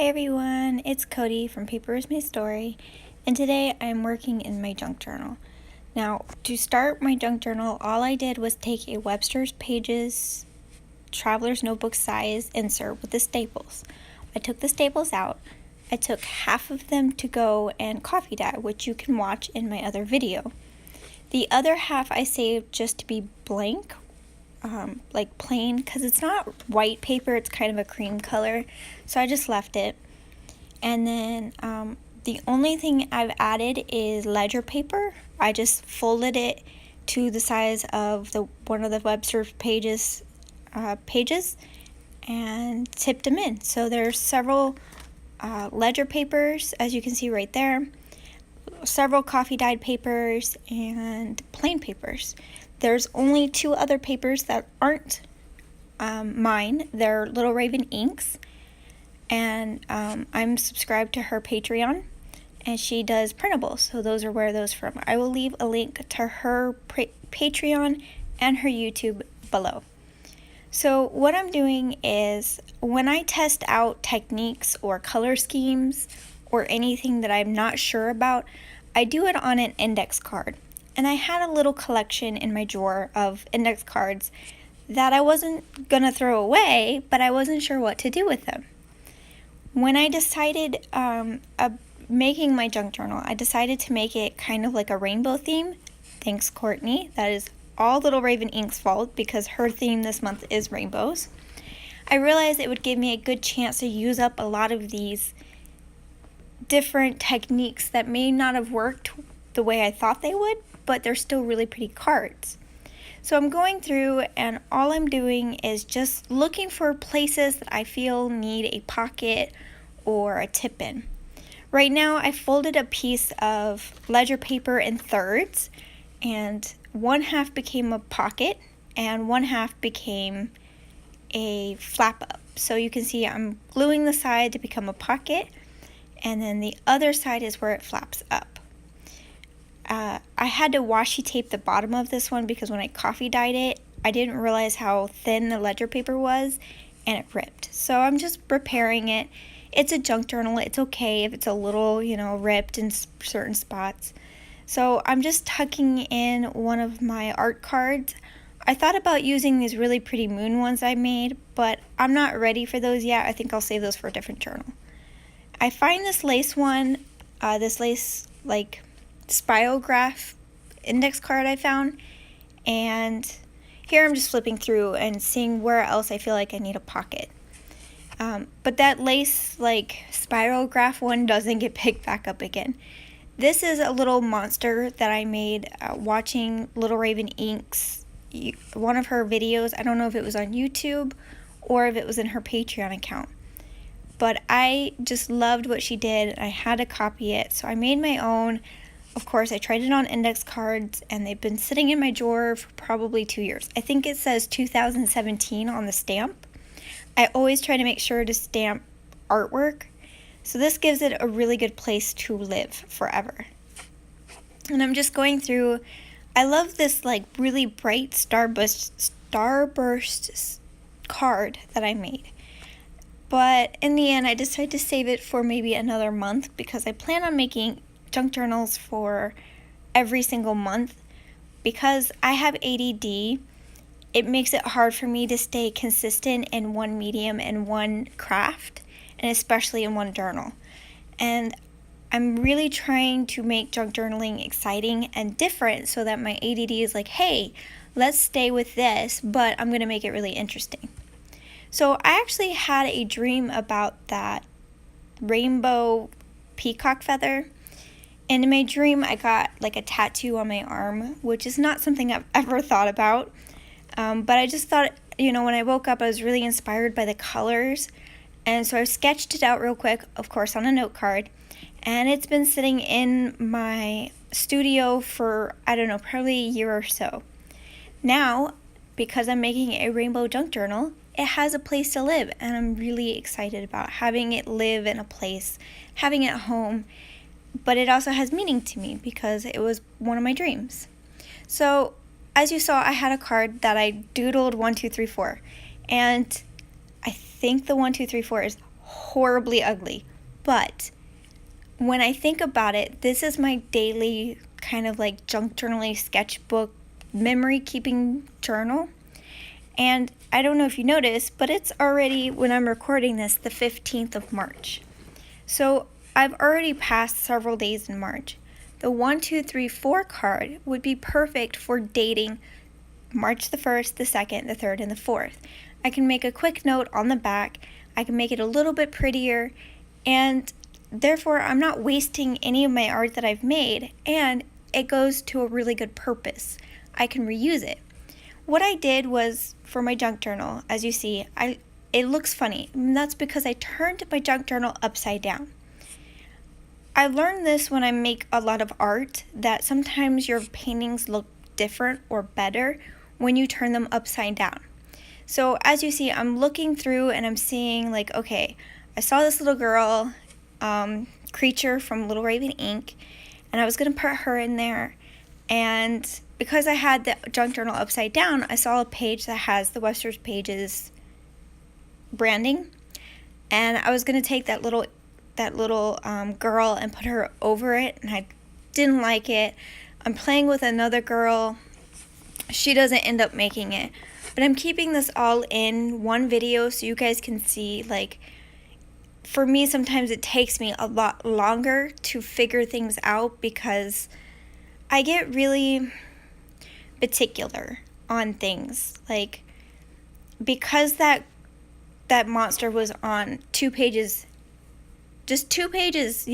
Hey everyone, it's Cody from Paper is My Story, and today I'm working in my junk journal. Now, to start my junk journal, all I did was take a Webster's Pages Traveler's Notebook size insert with the staples. I took the staples out. I took half of them to go and coffee dye, which you can watch in my other video. The other half I saved just to be blank, like plain, because it's not white paper, it's kind of a cream color, so I just left it. And then the only thing I've added is ledger paper. I just folded it to the size of one of the Webster's pages and tipped them in. So there's several ledger papers, as you can see right there, several coffee dyed papers, and plain papers. There's only two other papers that aren't mine. They're Little Raven inks, and I'm subscribed to her Patreon, and she does printables, so those are where those from. I will leave a link to her Patreon and her YouTube below. So what I'm doing is, when I test out techniques or color schemes or anything that I'm not sure about, I do it on an index card. And I had a little collection in my drawer of index cards that I wasn't gonna throw away, but I wasn't sure what to do with them. When I decided making my junk journal, I decided to make it kind of like a rainbow theme. Thanks, Courtney. That is all Little Raven Ink's fault, because her theme this month is rainbows. I realized it would give me a good chance to use up a lot of these different techniques that may not have worked the way I thought they would, but they're still really pretty cards. So I'm going through, and all I'm doing is just looking for places that I feel need a pocket or a tip in. Right now I folded a piece of ledger paper in thirds, and one half became a pocket and one half became a flap up. So you can see I'm gluing the side to become a pocket, and then the other side is where it flaps up. I had to washi tape the bottom of this one because when I coffee dyed it, I didn't realize how thin the ledger paper was, and it ripped. So I'm just repairing it. It's a junk journal. It's okay if it's a little, ripped in certain spots. So I'm just tucking in one of my art cards. I thought about using these really pretty moon ones I made, but I'm not ready for those yet. I think I'll save those for a different journal. I find this lace one, spirograph index card I found, and here I'm just flipping through and seeing where else I feel like I need a pocket. But that lace spirograph one doesn't get picked back up again. This is a little monster that I made watching Little Raven Ink's one of her videos. I don't know if it was on YouTube or if it was in her Patreon account, but I just loved what she did, and I had to copy it, so I made my own. Of course, I tried it on index cards, and they've been sitting in my drawer for probably 2 years. I think it says 2017 on the stamp. I always try to make sure to stamp artwork, so this gives it a really good place to live forever. And I'm just going through. I love this really bright starburst card that I made. But in the end, I decided to save it for maybe another month, because I plan on making junk journals for every single month. Because I have ADD, it makes it hard for me to stay consistent in one medium and one craft, and especially in one journal. And I'm really trying to make junk journaling exciting and different, so that my ADD is like, hey, let's stay with this, but I'm going to make it really interesting. So I actually had a dream about that rainbow peacock feather. And in my dream, I got a tattoo on my arm, which is not something I've ever thought about. But I just thought, when I woke up, I was really inspired by the colors. And so I sketched it out real quick, of course, on a note card. And it's been sitting in my studio for, I don't know, probably a year or so. Now, because I'm making a rainbow junk journal, it has a place to live. And I'm really excited about having it live in a place, having it home. But it also has meaning to me because it was one of my dreams. So, as you saw, I had a card that I doodled 1, 2, 3, 4. And I think the 1, 2, 3, 4 is horribly ugly. But when I think about it, this is my daily kind of like junk journaling sketchbook memory keeping journal. And I don't know if you noticed, but it's already, when I'm recording this, the 15th of March. So I've already passed several days in March. The 1, 2, 3, 4 card would be perfect for dating March the 1st, the 2nd, the 3rd, and the 4th. I can make a quick note on the back. I can make it a little bit prettier, and therefore I'm not wasting any of my art that I've made, and it goes to a really good purpose. I can reuse it. What I did was, for my junk journal, as you see, it looks funny, and that's because I turned my junk journal upside down. I learned this when I make a lot of art, that sometimes your paintings look different or better when you turn them upside down. So as you see, I'm looking through and I'm seeing like, okay, I saw this little girl, Creature from Little Raven Ink, and I was going to put her in there. And because I had the junk journal upside down, I saw a page that has the Webster's Pages branding, and I was going to take that little girl and put her over it, and I didn't like it. I'm playing with another girl. She doesn't end up making it. But I'm keeping this all in one video so you guys can see, like, for me, sometimes it takes me a lot longer to figure things out because I get really particular on things. Like, because that monster was on 2 pages, just 2 pages,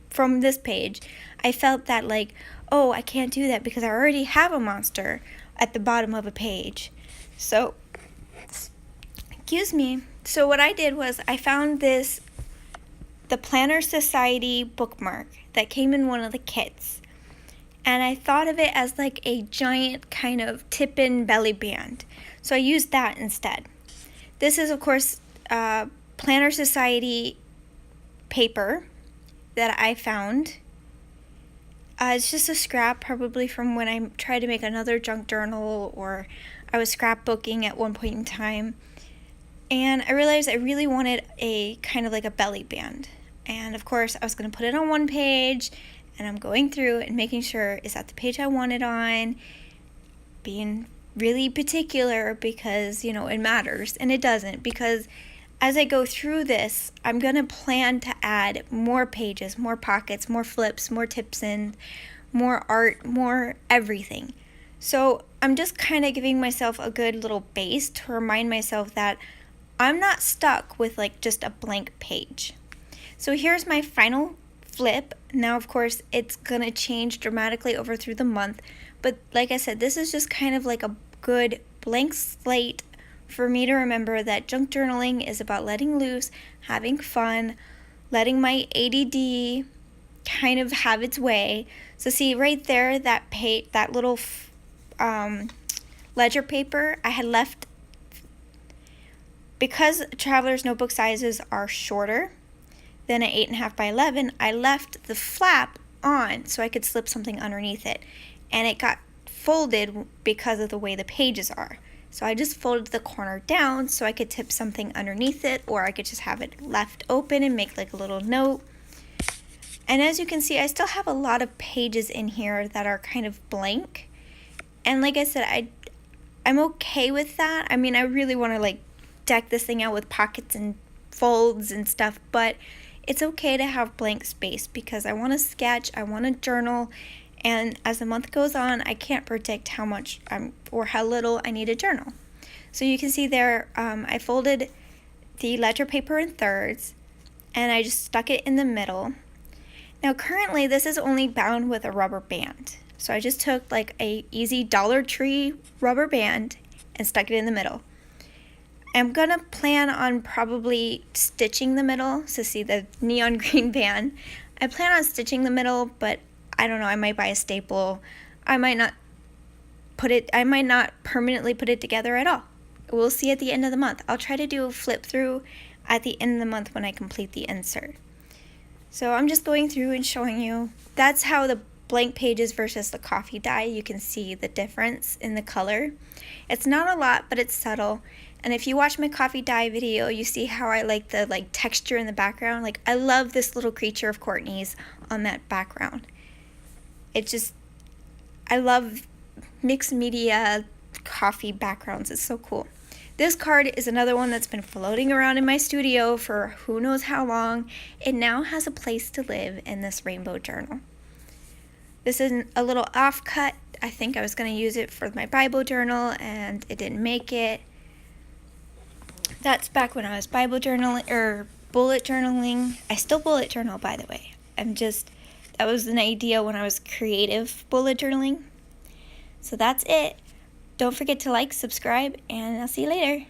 from this page, I felt that like, oh, I can't do that because I already have a monster at the bottom of a page. So, excuse me. So what I did was I found the Planner Society bookmark that came in one of the kits. And I thought of it as like a giant kind of tip-in belly band. So I used that instead. This is, of course, Planner Society paper that I found. It's just a scrap, probably from when I tried to make another junk journal, or I was scrapbooking at one point in time. And I realized I really wanted a kind of like a belly band. And of course, I was going to put it on one page, and I'm going through and making sure, is that the page I want it on? Being really particular because, it matters. And it doesn't, because as I go through this, I'm going to plan to add more pages, more pockets, more flips, more tips in, more art, more everything. So I'm just kind of giving myself a good little base to remind myself that I'm not stuck with like just a blank page. So here's my final flip. Now, of course, it's going to change dramatically over through the month. But like I said, this is just kind of like a good blank slate for me to remember that junk journaling is about letting loose, having fun, letting my ADD kind of have its way. So see right there, that little ledger paper I had left, because Traveler's Notebook sizes are shorter than an 8.5 by 11, I left the flap on so I could slip something underneath it. And it got folded because of the way the pages are. So I just folded the corner down so I could tip something underneath it, or I could just have it left open and make like a little note. And as you can see, I still have a lot of pages in here that are kind of blank. And like I said, I'm okay with that. I mean, I really want to like deck this thing out with pockets and folds and stuff, but it's okay to have blank space because I want to sketch, I want to journal, and as the month goes on, I can't predict how much or how little I need to journal. So you can see there, I folded the ledger paper in thirds, and I just stuck it in the middle. Now currently, this is only bound with a rubber band. So I just took like a easy Dollar Tree rubber band and stuck it in the middle. I'm gonna plan on probably stitching the middle. So see the neon green band. I plan on stitching the middle, but I don't know, I might buy a staple. I might not permanently put it together at all. We'll see at the end of the month. I'll try to do a flip through at the end of the month when I complete the insert. So I'm just going through and showing you. That's how the blank pages versus the coffee dye, you can see the difference in the color. It's not a lot, but it's subtle. And if you watch my coffee dye video, you see how I like the texture in the background. Like, I love this little creature of Courtney's on that background. It just, I love mixed media coffee backgrounds. It's so cool. This card is another one that's been floating around in my studio for who knows how long. It now has a place to live in this rainbow journal. This is a little offcut. I think I was going to use it for my Bible journal and it didn't make it. That's back when I was Bible journaling or bullet journaling. I still bullet journal, by the way. That was an idea when I was creative bullet journaling. So that's it. Don't forget to like, subscribe, and I'll see you later.